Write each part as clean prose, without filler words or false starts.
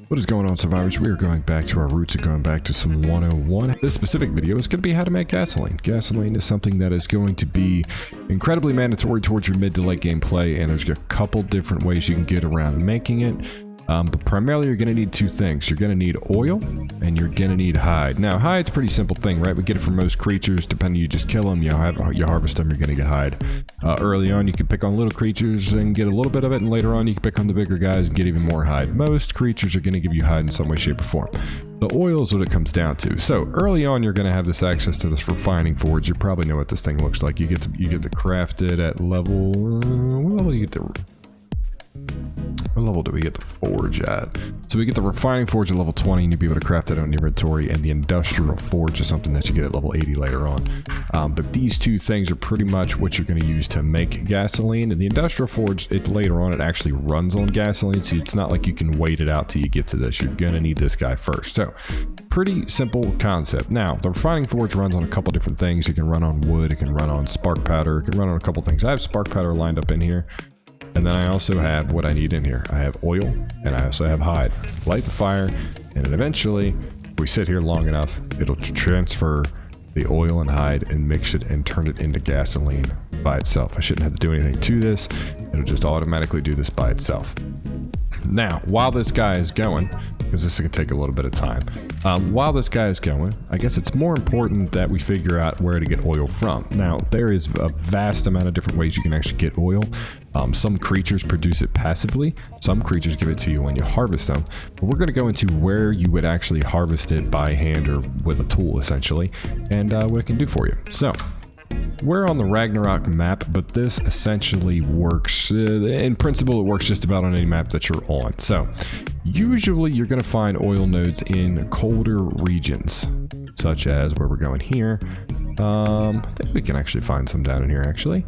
What is going on, survivors? We are going back to our roots and going back to some 101. This specific video is going to be how to make gasoline. Gasoline is something that is going to be incredibly mandatory towards your mid to late game play, and there's a couple different ways you can get around making it. But primarily you're going to need two things. You're going to need oil and you're going to need hide. Now, hide's a pretty simple thing, right? We get it from most creatures. Depending, you just kill them, you harvest them, you're going to get hide. Early on, you can pick on little creatures and get a little bit of it, and later on, you can pick on the bigger guys and get even more hide. Most creatures are going to give you hide in some way, shape, or form. The oil is what it comes down to. So early on, you're going to have this access to this refining forge. You probably know what this thing looks like. You get to craft it at level. What level do you get to? What level do we get the forge at? So we get the refining forge at level 20, and you'll be able to craft that on inventory, and the industrial forge is something that you get at level 80 later on. But these two things are pretty much what you're going to use to make gasoline. And the industrial forge, later on, it actually runs on gasoline, so it's not like you can wait it out till you get to this. You're going to need this guy first. So pretty simple concept. Now, the refining forge runs on a couple different things. It can run on wood, it can run on spark powder, it can run on a couple things. I have spark powder lined up in here. And then I also have what I need in here. I have oil, and I also have hide. Light the fire, and then eventually, if we sit here long enough, it'll transfer the oil and hide and mix it and turn it into gasoline by itself. I shouldn't have to do anything to this. It'll just automatically do this by itself. Now, while this guy is going, because this is going to take a little bit of time, while this guy is going, I guess it's more important that we figure out where to get oil from. Now, there is a vast amount of different ways you can actually get oil. Some creatures produce it passively. Some creatures give it to you when you harvest them. But we're going to go into where you would actually harvest it by hand or with a tool, essentially, and what it can do for you. So, we're on the Ragnarok map, but this essentially works, in principle, it works just about on any map that you're on. So, usually you're going to find oil nodes in colder regions, such as where we're going here. I think we can actually find some down in here, actually.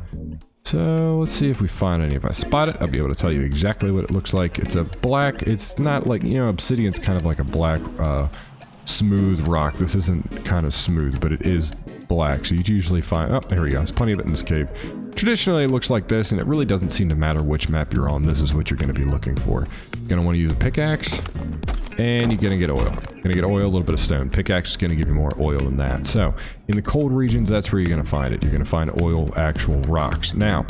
So, let's see if we find any. If I spot it, I'll be able to tell you exactly what it looks like. It's a black, it's not like, you know, obsidian's kind of like a black, smooth rock. This isn't kind of smooth, but it is black, so you usually find, oh, there we go, there's plenty of it in this cave. Traditionally it looks like this, and it really doesn't seem to matter which map you're on. This is what you're going to be looking for. You're going to want to use a pickaxe, and you're going to get oil. You're going to get oil, a little bit of stone. Pickaxe is going to give you more oil than that. So in the cold regions, that's where you're going to find it. You're going to find oil, actual rocks. Now,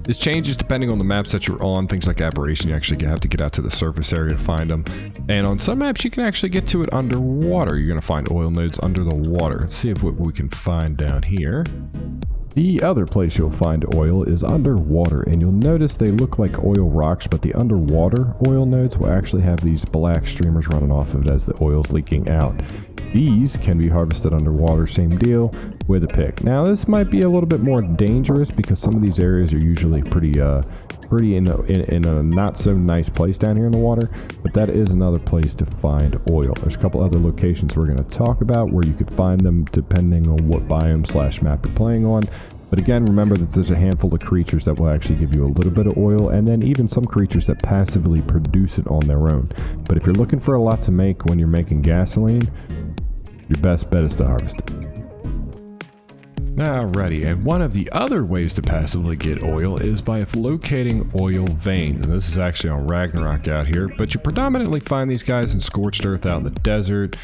this changes depending on the maps that you're on. Things like Aberration, you actually have to get out to the surface area to find them. And on some maps, you can actually get to it underwater. You're going to find oil nodes under the water. Let's see if what we can find down here. The other place you'll find oil is underwater, and you'll notice they look like oil rocks, but the underwater oil nodes will actually have these black streamers running off of it as the oil's leaking out. These can be harvested underwater, same deal with a pick. Now this might be a little bit more dangerous because some of these areas are usually pretty in a not so nice place down here in the water, but that is another place to find oil. There's a couple other locations we're going to talk about where you could find them depending on what biome / map you're playing on. But again, remember that there's a handful of creatures that will actually give you a little bit of oil, and then even some creatures that passively produce it on their own. But if you're looking for a lot to make when you're making gasoline, your best bet is to harvest it. Alrighty, and one of the other ways to passively get oil is by locating oil veins. And this is actually on Ragnarok out here, but you predominantly find these guys in scorched earth out in the desert.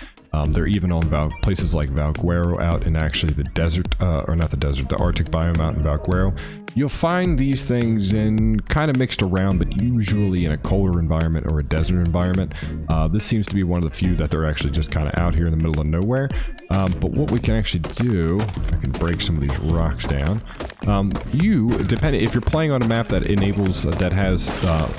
They're even on places like Valguero out in actually the desert, or not the desert, the Arctic biome out in Valguero. You'll find these things in kind of mixed around, but usually in a colder environment or a desert environment. This seems to be one of the few that they're actually just kind of out here in the middle of nowhere. But what we can actually do, I can break some of these rocks down. Depending if you're playing on a map that enables that has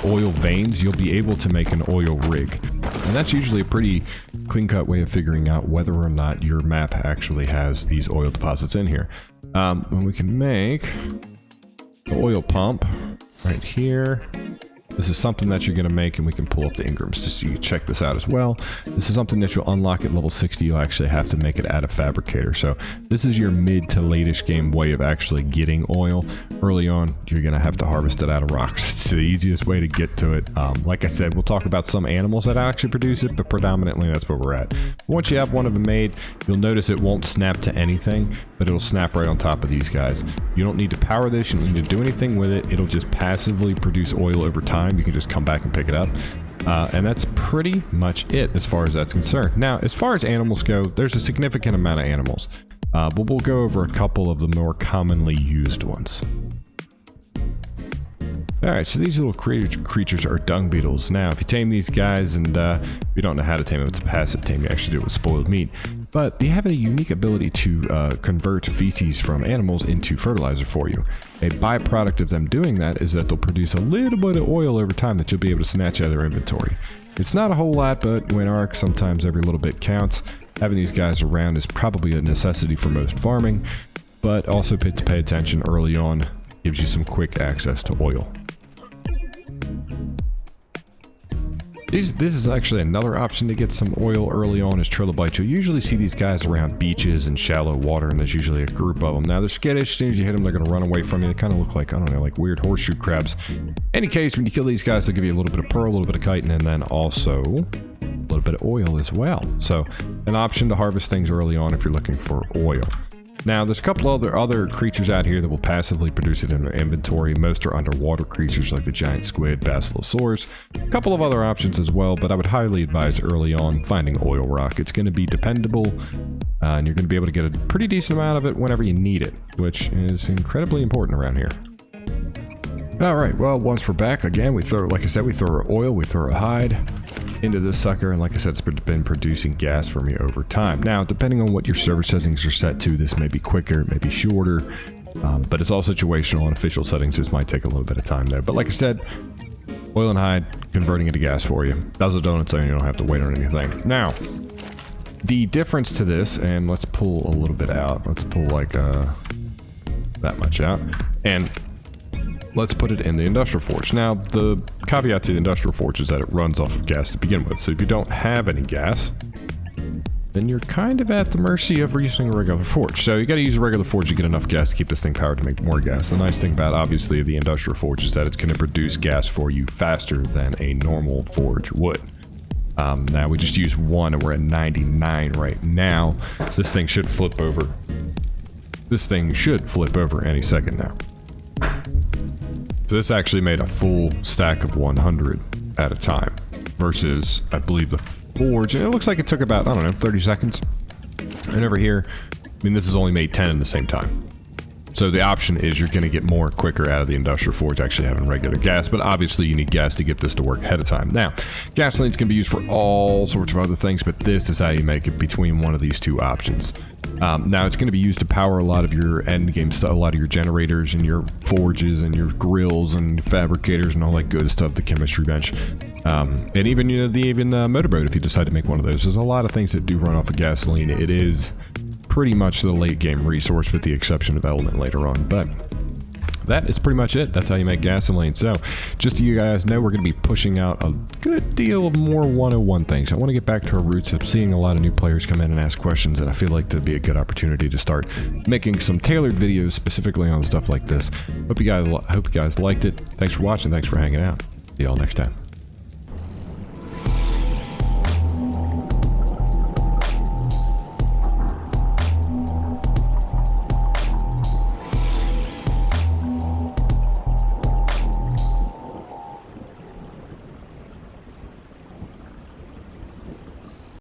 oil veins, you'll be able to make an oil rig, and that's usually a pretty clean-cut way of figuring out whether or not your map actually has these oil deposits in here. And we can make the oil pump right here. This is something that you're going to make, and we can pull up the Ingrams just so you can check this out as well. This is something that you'll unlock at level 60. You'll actually have to make it at a fabricator. So this is your mid to late-ish game way of actually getting oil. Early on, you're going to have to harvest it out of rocks. It's the easiest way to get to it. Like I said, we'll talk about some animals that actually produce it, but predominantly that's where we're at. Once you have one of them made, you'll notice it won't snap to anything, but it'll snap right on top of these guys. You don't need to power this. You don't need to do anything with it. It'll just passively produce oil over time. You can just come back and pick it up. And that's pretty much it as far as that's concerned. Now, as far as animals go, there's a significant amount of animals, but we'll go over a couple of the more commonly used ones. Alright, so these little creatures are dung beetles. Now, if you tame these guys, and if you don't know how to tame them, it's a passive tame, you actually do it with spoiled meat. But they have a unique ability to convert feces from animals into fertilizer for you. A byproduct of them doing that is that they'll produce a little bit of oil over time that you'll be able to snatch out of their inventory. It's not a whole lot, but when Ark, sometimes every little bit counts. Having these guys around is probably a necessity for most farming, but also to pay attention early on gives you some quick access to oil. This is actually another option to get some oil early on, is Trilobites. You'll usually see these guys around beaches and shallow water, and there's usually a group of them. Now, they're skittish. As soon as you hit them, they're going to run away from you. They kind of look like, I don't know, like weird horseshoe crabs. Any case, when you kill these guys, they'll give you a little bit of pearl, a little bit of chitin, and then also a little bit of oil as well. So, an option to harvest things early on if you're looking for oil. Now, there's a couple other creatures out here that will passively produce it in their inventory. Most are underwater creatures like the giant squid, basilosaurs. A couple of other options as well, but I would highly advise early on finding oil rock. It's going to be dependable, and you're going to be able to get a pretty decent amount of it whenever you need it, which is incredibly important around here. Alright, well, once we're back, again, we throw, like I said, we throw our oil, we throw a hide into this sucker, and like I said, it's been producing gas for me over time. Now, depending on what your server settings are set to, this may be quicker, it may be shorter, but it's all situational. On official settings, this might take a little bit of time there. But like I said, oil and hide, converting into gas for you. That's a donut, so you don't have to wait on anything. Now, the difference to this, and let's pull a little bit out. Let's pull like that much out, and let's put it in the industrial forge. Now, the caveat to the industrial forge is that it runs off of gas to begin with. So if you don't have any gas, then you're kind of at the mercy of using a regular forge. So you got to use a regular forge to get enough gas to keep this thing powered to make more gas. The nice thing about, obviously, the industrial forge is that it's going to produce gas for you faster than a normal forge would. Now, we just used one, and we're at 99 right now. This thing should flip over. This thing should flip over any second now. So this actually made a full stack of 100 at a time versus, I believe, the forge. And it looks like it took about, I don't know, 30 seconds. And over here, I mean, this has only made 10 in the same time. So the option is you're going to get more quicker out of the industrial forge actually having regular gas, but obviously you need gas to get this to work ahead of time. Now, gasoline's can be used for all sorts of other things, but this is how you make it between one of these two options. Now, it's going to be used to power a lot of your end game stuff, a lot of your generators and your forges and your grills and fabricators and all that good stuff, the chemistry bench. And even, you know, the motorboat, if you decide to make one of those. There's a lot of things that do run off of gasoline. It is pretty much the late game resource with the exception of element later on, but that is pretty much it. That's how you make gasoline. So just so you guys know, we're going to be pushing out a good deal of more 101 things. I want to get back to our roots of seeing a lot of new players come in and ask questions, and I feel like that'd be a good opportunity to start making some tailored videos specifically on stuff like this. Hope you guys liked it. Thanks for watching. Thanks for hanging out. See y'all next time.